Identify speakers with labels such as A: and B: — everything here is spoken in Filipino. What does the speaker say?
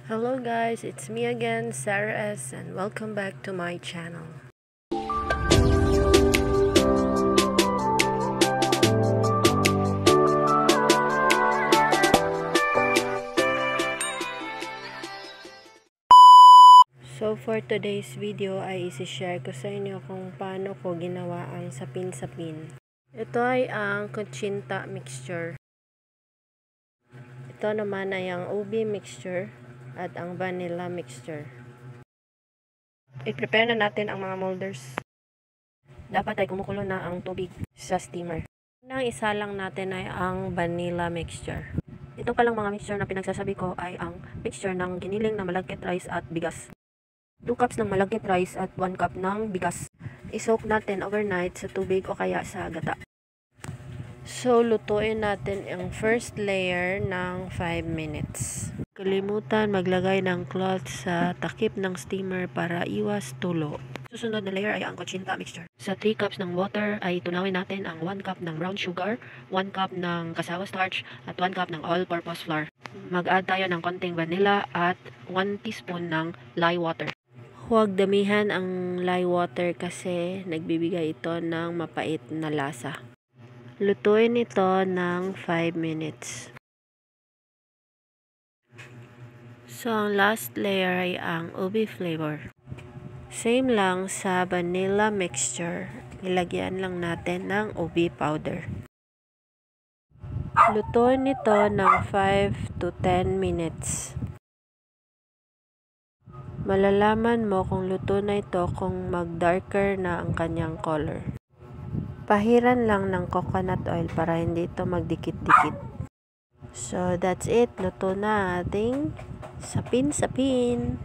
A: Hello guys, it's me again, Sarah S, and welcome back to my channel. So for today's video ay isi-share ko sa inyo kung paano ko ginawa ang sapin-sapin. Ito ay ang kutsinta mixture. Ito naman ay ang ubi mixture at ang vanilla mixture. I-prepare na natin ang mga molders. Dapat ay kumukulo na ang tubig sa steamer. Unang isa lang natin ay ang vanilla mixture. Ito palang mga mixture na pinagsasabi ko ay ang mixture ng giniling na malagkit rice at bigas. 2 cups ng malagkit rice at 1 cup ng bigas. I-soak natin overnight sa tubig o kaya sa gata. So, lutuin natin ang first layer ng 5 minutes. Kalimutan maglagay ng cloth sa takip ng steamer para iwas tulo. Susunod na layer ay ang kutsinta mixture. Sa 3 cups ng water ay tunawin natin ang 1 cup ng brown sugar, 1 cup ng cassava starch, at 1 cup ng all-purpose flour. Mag-add tayo ng konting vanilla at 1 teaspoon ng lye water. Huwag damihan ang lye water kasi nagbibigay ito ng mapait na lasa. Lutuin ito ng 5 minutes. So, ang last layer ay ang ubi flavor. Same lang sa vanilla mixture. Nilagyan lang natin ng ubi powder. Lutuin ito ng 5 to 10 minutes. Malalaman mo kung luto na ito kung mag-darker na ang kanyang color. Pahiran lang ng coconut oil para hindi ito magdikit-dikit. So, that's it. Luto na ating sapin-sapin.